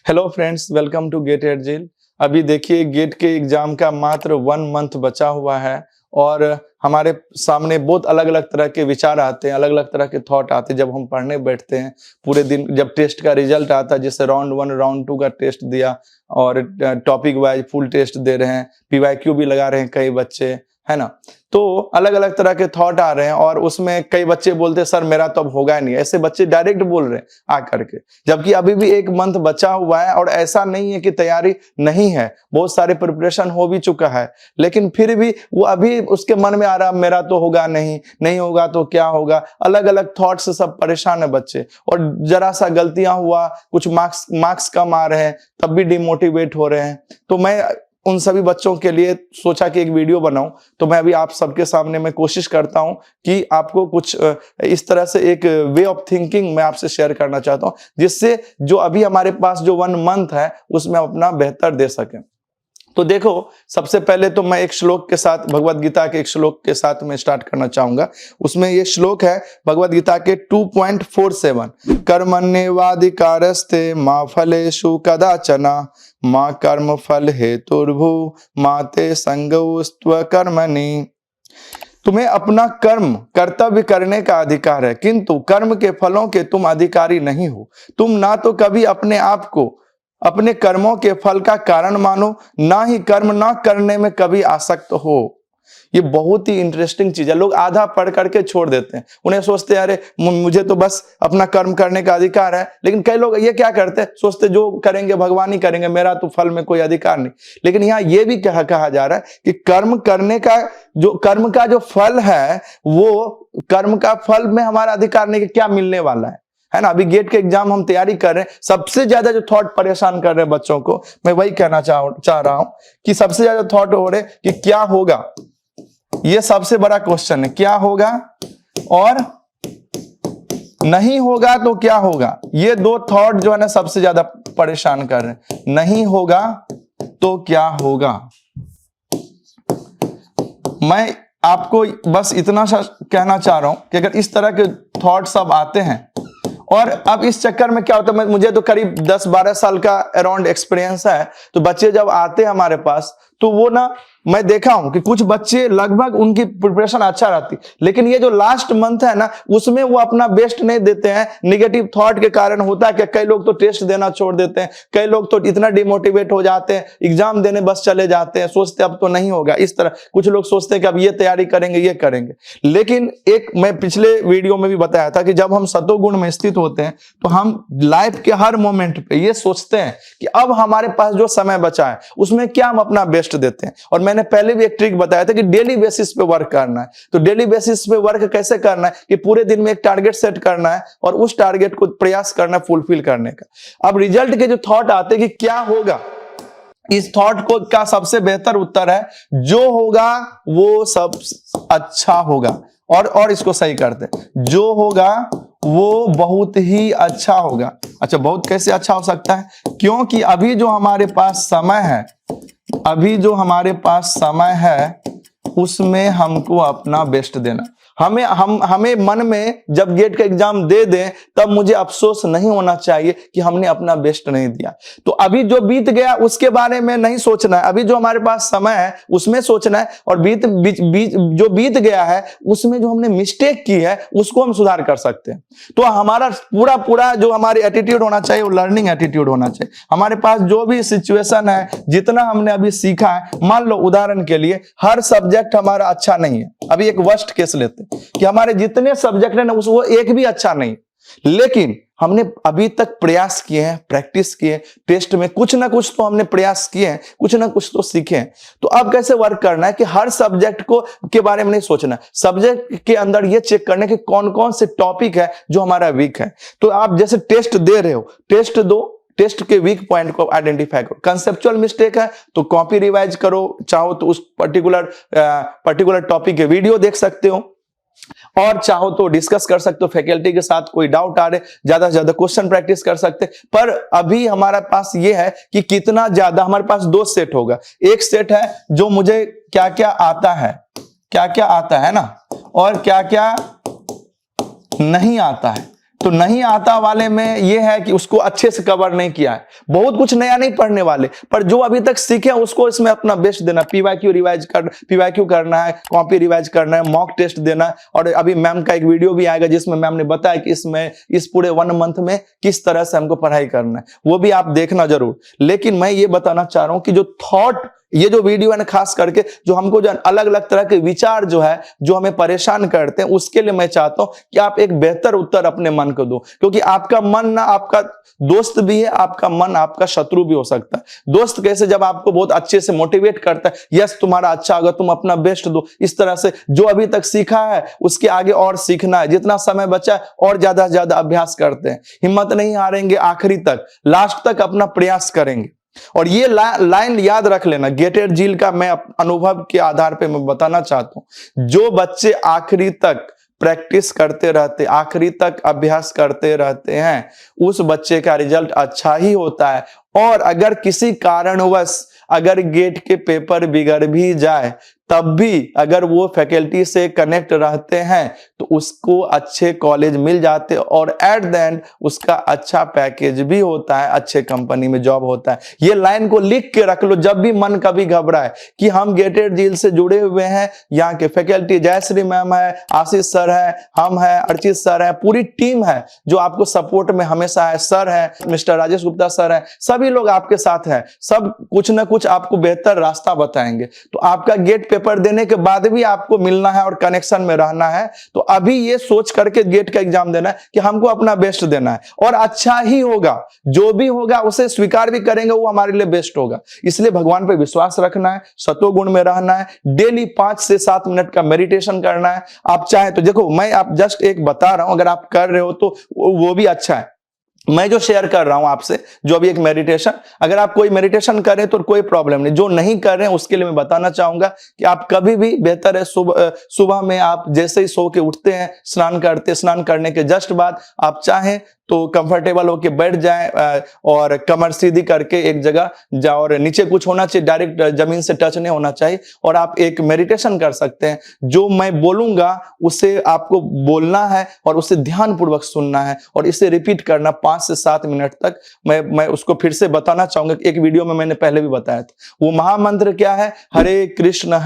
Hello friends, welcome to GATE एडजिल। अभी देखिए गेट के एग्जाम का मात्र 1 मंथ बचा हुआ है और हमारे सामने बहुत अलग अलग तरह के विचार आते हैं, अलग अलग तरह के थॉट आते हैं। जब हम पढ़ने बैठते हैं पूरे दिन, जब टेस्ट का रिजल्ट आता है, जैसे राउंड 1 राउंड 2 का टेस्ट दिया और टॉपिक वाइज फुल टेस्ट दे रहे हैं, पीवाईक्यू भी लगा रहे हैं कई बच्चे, है ना। तो अलग अलग तरह के थॉट आ रहे हैं और उसमें कई बच्चे बोलते हैं सर मेरा तो अब होगा नहीं। ऐसे बच्चे डायरेक्ट बोल रहे हैं आकर के, जबकि अभी भी 1 मंथ बचा हुआ है और ऐसा नहीं है कि तैयारी नहीं है, बहुत सारे प्रिपरेशन हो भी चुका है, लेकिन फिर भी वो अभी उसके मन में आ रहा मेरा तो होगा नहीं, नहीं होगा तो क्या होगा। अलग अलग थॉट से सब परेशान है बच्चे, और जरा सा गलतियां हुआ, कुछ मार्क्स कम आ रहे हैं तब भी डिमोटिवेट हो रहे हैं। तो मैं उन सभी बच्चों के लिए सोचा कि एक वीडियो बनाऊं। तो मैं अभी आप सबके सामने मैं कोशिश करता हूं कि आपको कुछ इस तरह से एक वे ऑफ थिंकिंग मैं आपसे शेयर करना चाहता हूं, जिससे जो अभी हमारे पास जो 1 मंथ है उसमें अपना बेहतर दे सकें। तो देखो, सबसे पहले तो मैं एक श्लोक के साथ, भगवत गीता के एक श्लोक के साथ मैं स्टार्ट करना चाहूंगा। उसमें ये श्लोक है भगवत गीता के 2.47, कर्मण्येवाधिकारस्ते मा फलेषु कदाचन मा कर्म फल हेतुर्भु मा ते संगोस्त्व कर्मणि। तुम्हें अपना कर्म कर्तव्य करने का अधिकार है, किंतु कर्म के फलों के तुम अधिकारी नहीं हो। तुम ना तो कभी अपने आप को अपने कर्मों के फल का कारण मानो, ना ही कर्म ना करने में कभी आसक्त हो। ये बहुत ही इंटरेस्टिंग चीज है। लोग आधा पढ़ करके छोड़ देते हैं, उन्हें सोचते हैं अरे मुझे तो बस अपना कर्म करने का अधिकार है। लेकिन कई लोग ये क्या करते हैं, सोचते जो करेंगे भगवान ही करेंगे, मेरा तो फल में कोई अधिकार नहीं। लेकिन यहाँ ये भी कहा जा रहा है कि कर्म करने का कर्म का जो फल है, वो कर्म का फल में हमारा अधिकार नहीं कि क्या मिलने वाला है ना। अभी गेट के एग्जाम हम तैयारी कर रहे हैं, सबसे ज्यादा जो थॉट परेशान कर रहे हैं बच्चों को, मैं वही कहना चाह रहा हूं कि सबसे ज्यादा थॉट हो रहे कि क्या होगा। ये सबसे बड़ा क्वेश्चन है, क्या होगा और नहीं होगा तो क्या होगा। ये 2 थॉट जो है ना सबसे ज्यादा परेशान कर रहे हैं। नहीं होगा तो क्या होगा। मैं आपको बस इतना सा कहना चाह रहा हूं कि अगर इस तरह के थॉट सब आते हैं, और अब इस चक्कर में क्या होता है, मुझे तो करीब 10-12 साल का अराउंड एक्सपीरियंस है। तो बच्चे जब आते हैं हमारे पास, तो वो ना, मैं देखा हूं कि कुछ बच्चे लगभग उनकी प्रिपरेशन अच्छा रहती, लेकिन ये जो लास्ट मंथ है ना, उसमें वो अपना बेस्ट नहीं देते हैं। निगेटिव थॉट के कारण होता है कि कई लोग तो टेस्ट देना छोड़ देते हैं, कई लोग तो इतना डिमोटिवेट हो जाते हैं, एग्जाम देने बस चले जाते हैं, सोचते अब तो नहीं होगा। इस तरह कुछ लोग सोचते हैं कि अब ये तैयारी करेंगे, ये करेंगे। लेकिन एक मैं पिछले वीडियो में भी बताया था कि जब हम सतोगुण में स्थित होते हैं तो हम लाइफ के हर मोमेंट पे ये सोचते हैं कि अब हमारे पास जो समय बचा है उसमें क्या हम अपना बेस्ट देते हैं। और मैंने पहले भी एक ट्रिक बताया था कि डेली बेसिस पे वर्क करना है। तो डेली बेसिस पे वर्क कैसे करना है कि पूरे दिन में एक टारगेट सेट करना है और उस टारगेट को प्रयास करना है फुलफिल करने का। अब रिजल्ट के जो थॉट आते हैं कि क्या होगा, इस थॉट को का सबसे बेहतर उत्तर है जो होगा वो सब अच्छा होगा। और इसको सही करते, जो होगा वो बहुत ही अच्छा होगा। अच्छा, बहुत कैसे अच्छा हो सकता है, क्योंकि अभी जो हमारे पास समय है, अभी जो हमारे पास समय है उसमें हमको अपना बेस्ट देना। हमें मन में जब गेट का एग्जाम दे दें तब मुझे अफसोस नहीं होना चाहिए कि हमने अपना बेस्ट नहीं दिया। तो अभी जो बीत गया उसके बारे में नहीं सोचना है, अभी जो हमारे पास समय है उसमें सोचना है। और जो बीत गया है उसमें जो हमने मिस्टेक की है उसको हम सुधार कर सकते हैं। तो हमारा पूरा जो हमारे एटीट्यूड होना चाहिए वो लर्निंग एटीट्यूड होना चाहिए। हमारे पास जो भी सिचुएशन है, जितना हमने अभी सीखा है, मान लो उदाहरण के लिए हर सब्जेक्ट हमारा अच्छा नहीं है। अभी एक वर्स्ट केस लेते कि हमारे जितने सब्जेक्ट है ना वो एक भी अच्छा नहीं, लेकिन हमने अभी तक प्रयास किए हैं, प्रैक्टिस किए, टेस्ट में कुछ ना कुछ तो हमने प्रयास किए हैं, कुछ ना कुछ तो सीखे हैं। तो अब कैसे वर्क करना है कि हर सब्जेक्ट को के बारे में नहीं सोचना, सब्जेक्ट के अंदर ये चेक करना कि कौन कौन से टॉपिक है जो हमारा वीक है। तो आप जैसे टेस्ट दे रहे हो, टेस्ट दो, टेस्ट के वीक पॉइंट को आइडेंटिफाई करो। कंसेप्चुअल मिस्टेक है तो कॉपी रिवाइज करो, चाहो तो उस पर्टिकुलर टॉपिक के वीडियो देख सकते हो, और चाहो तो डिस्कस कर सकते हो फैकल्टी के साथ। कोई डाउट आ रहे, ज्यादा से ज्यादा क्वेश्चन प्रैक्टिस कर सकते। पर अभी हमारे पास ये है कि कितना ज्यादा, हमारे पास 2 सेट होगा। एक सेट है जो मुझे क्या क्या आता है ना, और क्या क्या नहीं आता है। तो नहीं आता वाले में ये है कि उसको अच्छे से कवर नहीं किया है, बहुत कुछ नया नहीं पढ़ने वाले, पर जो अभी तक सीखे उसको इसमें अपना बेस्ट देना, पीवाईक्यू करना है, कॉपी रिवाइज करना है, मॉक टेस्ट देना है। और अभी मैम का एक वीडियो भी आएगा जिसमें मैम ने बताया कि इसमें इस पूरे 1 मंथ में किस तरह से हमको पढ़ाई करना है, वो भी आप देखना जरूर। लेकिन मैं ये बताना चाह रहा हूं कि जो थॉट, ये जो वीडियो है ना, खास करके जो हमको जो अलग अलग तरह के विचार जो है जो हमें परेशान करते हैं, उसके लिए मैं चाहता हूं कि आप एक बेहतर उत्तर अपने मन को दो, क्योंकि आपका मन ना आपका दोस्त भी है, आपका मन आपका शत्रु भी हो सकता है। दोस्त कैसे, जब आपको बहुत अच्छे से मोटिवेट करता है, यस तुम्हारा अच्छा होगा, तुम अपना बेस्ट दो, इस तरह से जो अभी तक सीखा है उसके आगे और सीखना है, जितना समय बचा है और ज्यादा से ज्यादा अभ्यास करते हैं, हिम्मत नहीं हारेंगे, आखिरी तक लास्ट तक अपना प्रयास करेंगे। और ये लाइन याद रख लेना, गेटेड झील का मैं अनुभव के आधार पे मैं बताना चाहता हूं, जो बच्चे आखिरी तक प्रैक्टिस करते रहते, आखिरी तक अभ्यास करते रहते हैं, उस बच्चे का रिजल्ट अच्छा ही होता है। और अगर किसी कारणवश अगर गेट के पेपर बिगड़ भी जाए, तब भी अगर वो फैकल्टी से कनेक्ट रहते हैं तो उसको अच्छे कॉलेज मिल जाते, और एट द एंड उसका अच्छा पैकेज भी होता है, अच्छे कंपनी में जॉब होता है। ये लाइन को लिख के रख लो, जब भी मन कभी घबराए कि हम गेटेड झील से जुड़े हुए हैं, यहाँ के फैकल्टी जयश्री मैम है, आशीष सर है, हम है, अर्चित सर है, पूरी टीम है जो आपको सपोर्ट में हमेशा है, सर है, मिस्टर राजेश गुप्ता सर है, सभी लोग आपके साथ हैं, सब कुछ ना कुछ आपको बेहतर रास्ता बताएंगे। तो आपका गेट पेपर देने के बाद भी आपको मिलना है और कनेक्शन में रहना है, तो अभी ये सोच करके गेट का एग्जाम देना है कि हमको अपना बेस्ट देना है, और अच्छा ही होगा, जो भी होगा उसे स्वीकार भी करेंगे, वो हमारे लिए बेस्ट होगा। इसलिए भगवान पे विश्वास रखना है, सतोगुण में रहना है, डेली 5 से 7 मिनट का मेडिटेशन करना है। आप चाहे तो देखो, मैं आप जस्ट एक बता रहा हूं, अगर आप कर रहे हो तो वो भी अच्छा है। मैं जो शेयर कर रहा हूं आपसे, जो अभी एक मेडिटेशन, अगर आप कोई मेडिटेशन करें तो कोई प्रॉब्लम नहीं, जो नहीं कर रहे हैं उसके लिए मैं बताना चाहूंगा कि आप कभी भी, बेहतर है सुबह में आप जैसे ही सो के उठते हैं, स्नान करने के जस्ट बाद आप चाहें तो कंफर्टेबल होके बैठ जाएं, और कमर सीधी करके एक जगह जाओ, और नीचे कुछ होना चाहिए, डायरेक्ट जमीन से टच नहीं होना चाहिए, और आप एक मेडिटेशन कर सकते हैं। जो मैं बोलूंगा उसे आपको बोलना है और उसे ध्यान पूर्वक सुनना है, और इसे रिपीट करना 5 से 7 मिनट तक। मैं उसको फिर से बताना चाहूंगा, एक वीडियो में मैंने पहले भी बताया था। वो महामंत्र क्या है? हरे कृष्ण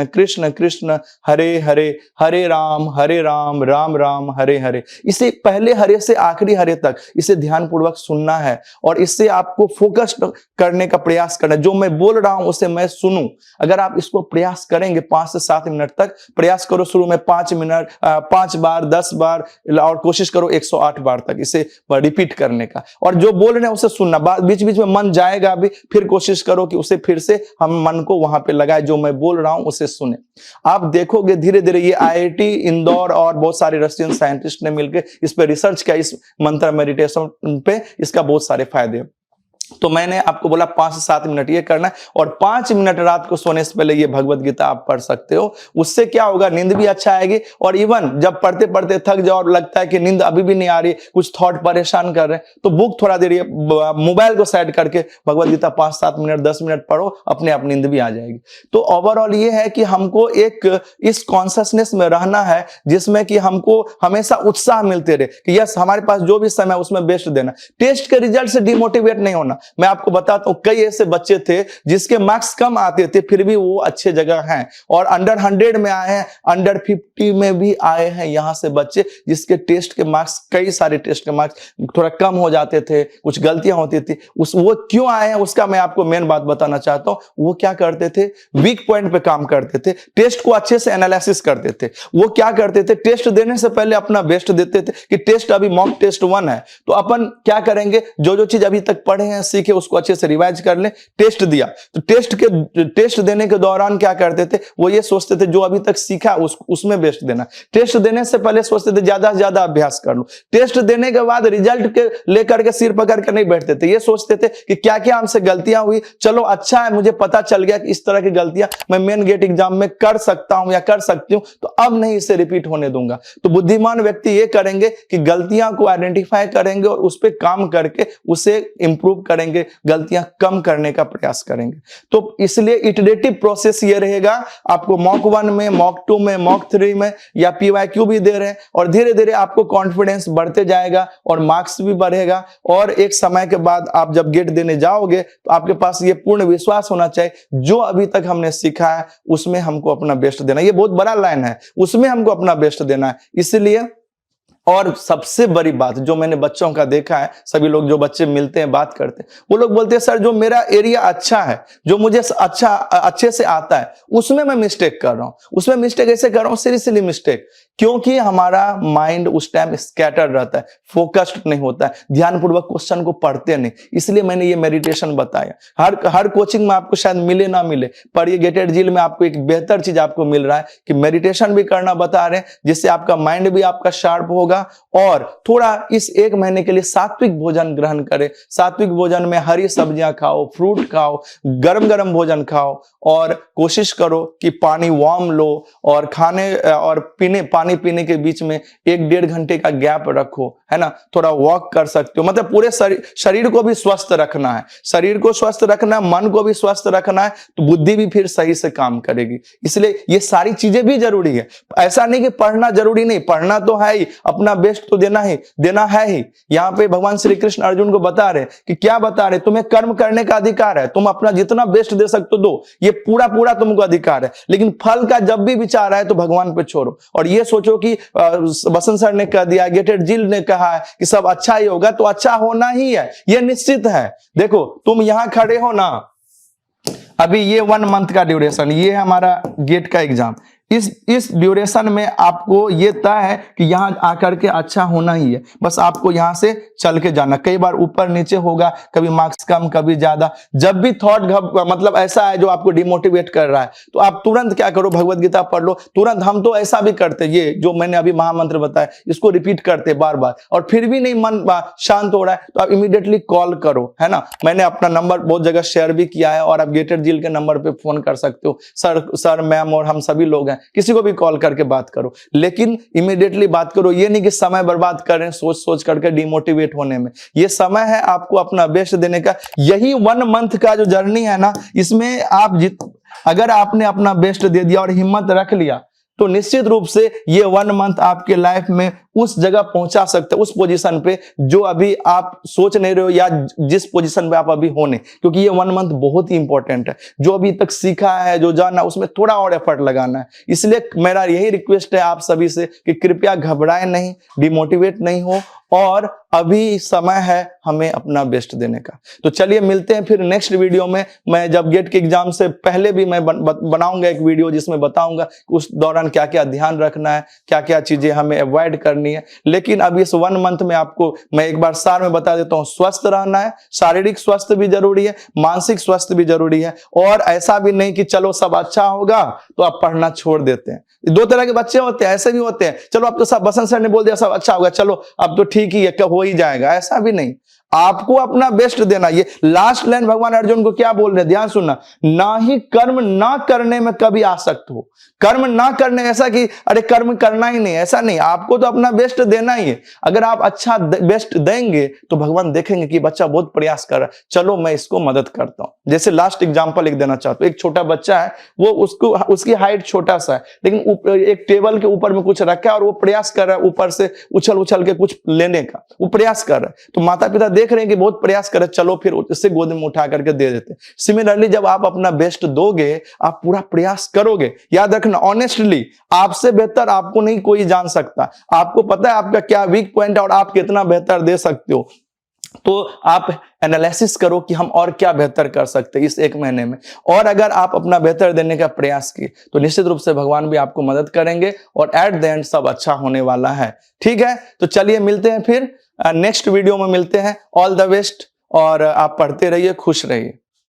कृष्ण कृष्ण हरे हरे, हरे राम राम राम हरे हरे। इसे पहले हरे से आखिरी हरे तक इसे ध्यान पूर्वक सुनना है, और इससे आपको फोकस करने का प्रयास करना है। जो मैं बोल रहा हूं उसे मैं सुनूं। अगर आप इसको प्रयास करेंगे 5 से 7 मिनट तक प्रयास करो, शुरू में 5 मिनट, 5 बार, 10 बार, और कोशिश करो 108 बार तक इसे रिपीट करने का। और जो बोल रहे हैं उसे सुनना, बीच बीच में मन जाएगा भी, फिर कोशिश करो कि उसे फिर से हम मन को वहां पे लगाए, जो मैं बोल रहा हूं उसे सुने। आप देखोगे धीरे धीरे ये IIT इंदौर और बहुत सारे रशियन साइंटिस्ट ने मिलकर इस पे रिसर्च किया, इस मंत्र मेडिटेशन पे, इसका बहुत सारे फायदे। तो मैंने आपको बोला 5 से 7 मिनट ये करना है, और 5 मिनट रात को सोने से पहले ये भगवत गीता आप पढ़ सकते हो। उससे क्या होगा, नींद भी अच्छा आएगी, और इवन जब पढ़ते पढ़ते थक जाओ और लगता है कि नींद अभी भी नहीं आ रही, कुछ थॉट परेशान कर रहे हैं, तो बुक थोड़ा देर, मोबाइल को साइड करके भगवत गीता 5-7 मिनट 10 मिनट पढ़ो, अपने आप नींद भी आ जाएगी। तो ओवरऑल ये है कि हमको एक इस कॉन्शियसनेस में रहना है जिसमें कि हमको हमेशा उत्साह मिलते रहे कि यस, हमारे पास जो भी समय उसमें बेस्ट देना। टेस्ट के रिजल्ट से डिमोटिवेट नहीं होना। मैं आपको बताता हूं, कई ऐसे बच्चे थे जिसके मार्क्स कम आते थे, फिर भी वो अच्छे जगह हैं, और अंडर 100 में आए हैं, अंडर 50 में भी आए हैं। यहां से बच्चे जिसके टेस्ट के मार्क्स, कई सारे टेस्ट के मार्क्स थोड़ा कम हो जाते थे, कुछ गलतियां होती थी, वो क्यों आए हैं उसका मैं आपको मेन बात बताना चाहता हूं। वो क्या करते थे, वीक पॉइंट पे काम करते थे, टेस्ट को अच्छे से एनालिसिस करते थे। वो क्या करते थे, टेस्ट देने से पहले अपना बेस्ट देते थे कि टेस्ट अभी मॉक टेस्ट 1 है, तो अपन क्या करेंगे, जो चीज अभी तक पढ़े हैं, सीखे, उसको अच्छे से रिवाइज कर ले। टेस्ट दिया तो टेस्ट देने के दौरान क्या करते थे, वो ये सोचते थे जो अभी तक सीखा उसमें बेस्ट देना। टेस्ट देने से पहले सोचते थे ज्यादा से ज्यादा अभ्यास कर लो। टेस्ट देने के बाद रिजल्ट के लेकर के सिर पकड़ कर नहीं बैठते थे, ये सोचते थे कि क्या क्या हमसे गलतियां हुई, चलो अच्छा है मुझे पता चल गया कि इस तरह की गलतियां मैं मेन गेट एग्जाम में कर सकता हूं या कर सकती हूं, तो अब नहीं इसे रिपीट होने दूंगा। तो बुद्धिमान व्यक्ति ये करेंगे कि गलतियां को आइडेंटिफाई करेंगे और उस पर काम करके उसे इंप्रूव करेंगे, गलतियां कम करने का प्रयास करेंगे। तो इसलिए इटरेटिव प्रोसेस ये रहेगा, आपको मॉक 1 में, मॉक 2 में, मॉक 3 में या PYQ भी दे रहे हैं, और धीरे धीरे आपको कॉन्फिडेंस बढ़ते जाएगा और मार्क्स भी बढ़ेगा, और एक समय के बाद आप जब गेट देने जाओगे तो आपके पास ये पूर्ण विश्वास होना चाहिए, जो अभी तक हमने सीखा है उसमें हमको अपना बेस्ट देना। ये बहुत बड़ा लाइन है, उसमें हमको अपना बेस्ट देना है। इसलिए और सबसे बड़ी बात जो मैंने बच्चों का देखा है, सभी लोग जो बच्चे मिलते हैं, बात करते हैं, वो लोग बोलते हैं सर जो मेरा एरिया अच्छा है, जो मुझे अच्छे से आता है, उसमें मैं मिस्टेक कर रहा हूं। उसमें मिस्टेक ऐसे कर रहा हूं, सीरियसली मिस्टेक, क्योंकि हमारा माइंड उस टाइम स्कैटर रहता है, फोकस्ड नहीं होता है, ध्यानपूर्वक क्वेश्चन को पढ़ते नहीं। इसलिए मैंने ये मेडिटेशन बताया। हर कोचिंग में आपको शायद मिले ना मिले, पर ये गेटेड जील में आपको एक बेहतर चीज आपको मिल रहा है कि मेडिटेशन भी करना बता रहे हैं, जिससे आपका माइंड भी आपका शार्प होगा, और थोड़ा इस 1 महीने के लिए सात्विक भोजन ग्रहण करें। सात्विक भोजन में हरी सब्जियां खाओ, फ्रूट खाओ, गरम गरम भोजन खाओ, और कोशिश करो कि पानी वार्म लो, और खाने और पानी पीने के बीच में 1-1.5 घंटे का गैप रखो, है ना। थोड़ा वॉक कर सकते हो, मतलब पूरे शरीर को भी स्वस्थ रखना है, शरीर को स्वस्थ रखना है, मन को भी स्वस्थ रखना है, तो बुद्धि भी फिर सही से काम करेगी। इसलिए ये सारी चीजें भी जरूरी है। ऐसा नहीं कि पढ़ना जरूरी नहीं, पढ़ना तो है ही, अपना बेस्ट तो देना है ही। यहाँ पे भगवान श्री कृष्ण अर्जुन को बता रहे कि क्या बता रहे, तुम्हें कर्म करने का अधिकार है, तुम अपना जितना बेस्ट दे सकते हो दो, ये पूरा तुमको अधिकार है, लेकिन फल का जब भी विचार आए तो भगवान पे छोड़ो। और ये सोचो कि बसंत सर ने कह दिया, गेटेड जील ने कहा है कि सब अच्छा ही होगा, तो अच्छा होना ही है, ये निश्चित है। देखो तुम यहां खड़े हो ना, अभी ये 1 मंथ का ड्यूरेशन, ये है हमारा गेट का एग्जाम। इस ड्यूरेशन में आपको ये तय है कि यहां आकर के अच्छा होना ही है, बस आपको यहां से चल के जाना। कई बार ऊपर नीचे होगा, कभी मार्क्स कम कभी ज्यादा। जब भी थॉट मतलब ऐसा है जो आपको डिमोटिवेट कर रहा है, तो आप तुरंत क्या करो, भगवत गीता पढ़ लो तुरंत। हम तो ऐसा भी करते, ये जो मैंने अभी महामंत्र बताया इसको रिपीट करते बार बार, और फिर भी नहीं मन शांत हो रहा है, तो आप इमीडिएटली कॉल करो, है ना। मैंने अपना नंबर बहुत जगह शेयर भी किया है, और आप गेटेड जील के नंबर पे फोन कर सकते हो। सर मैम और हम सभी लोग हैं, किसी को भी कॉल करके बात करो, लेकिन इमीडिएटली बात करो। ये नहीं कि समय बर्बाद करें सोच करके डिमोटिवेट होने में। ये समय है आपको अपना बेस्ट देने का। यही 1 मंथ का जो जर्नी है ना, इसमें आप अगर आपने अपना बेस्ट दे दिया और हिम्मत रख लिया, तो निश्चित रूप से ये 1 मंथ आपके लाइफ में उस जगह पहुंचा सकते, उस पोजीशन पे जो अभी आप सोच नहीं रहे हो, या जिस पोजीशन पे आप अभी होने। क्योंकि ये 1 मंथ बहुत ही इंपॉर्टेंट है। जो अभी तक सीखा है, जो जाना, उसमें थोड़ा और एफर्ट लगाना है। इसलिए मेरा यही रिक्वेस्ट है आप सभी से कि कृपया घबराएं नहीं, डिमोटिवेट नहीं हो, और अभी समय है हमें अपना बेस्ट देने का। तो चलिए मिलते हैं फिर नेक्स्ट वीडियो में। मैं जब गेट के एग्जाम से पहले भी मैं बनाऊंगा एक वीडियो, जिसमें बताऊंगा उस दौरान क्या क्या ध्यान रखना है, क्या क्या चीजें हमें अवॉइड करनी है। लेकिन अभी इस 1 मंथ में आपको मैं एक बार सार में बता देता हूँ, स्वस्थ रहना है, शारीरिक स्वास्थ्य भी जरूरी है, मानसिक स्वास्थ्य भी जरूरी है। और ऐसा भी नहीं कि चलो सब अच्छा होगा तो आप पढ़ना छोड़ देते हैं। 2 तरह के बच्चे होते हैं, ऐसे भी होते हैं, चलो अब तो सब बसंत सर ने बोल दिया सब अच्छा होगा, चलो अब तो ठीक ही है, क्या हो ही जाएगा। ऐसा भी नहीं, आपको अपना बेस्ट देना। ये लास्ट लाइन भगवान अर्जुन को क्या बोल रहे हैं, ध्यान सुनना, ना ही कर्म ना करने में कभी आसक्त हो। कर्म ना करने, ऐसा कि अरे कर्म करना ही नहीं, ऐसा नहीं, आपको तो अपना बेस्ट देना ही है। अगर आप अच्छा बेस्ट देंगे तो भगवान देखेंगे कि बच्चा बहुत प्रयास कर रहा है, चलो मैं इसको मदद करता हूं। जैसे लास्ट एग्जांपल एक देना चाहता हूं, एक छोटा बच्चा है, वो उसकी हाइट छोटा सा है, लेकिन एक टेबल के ऊपर में कुछ रखा है और वो प्रयास कर रहा है ऊपर से उछल के कुछ लेने का, वो प्रयास कर रहा है। तो माता पिता देख रहे हैं कि बहुत प्रयास कर रहे, चलो फिर उससे गोद में उठा करके दे देते। सिमिलरली जब आप अपना बेस्ट दोगे, आप पूरा प्रयास करोगे, याद रखना ऑनेस्टली, आपसे बेहतर आपको नहीं कोई जान सकता। आपको पता है आपका क्या वीक पॉइंट है और आप कितना बेहतर दे सकते हो। तो आप एनालिसिस करो कि हम और क्या बेहतर कर सकते हैं इस 1 महीने में। और अगर आप अपना बेहतर देने का प्रयास किए तो निश्चित रूप से भगवान भी आपको मदद करेंगे, और एट द एंड सब अच्छा होने वाला है। ठीक है, तो चलिए मिलते हैं फिर नेक्स्ट वीडियो में मिलते हैं। ऑल द बेस्ट, और आप पढ़ते रहिए, खुश रहिए।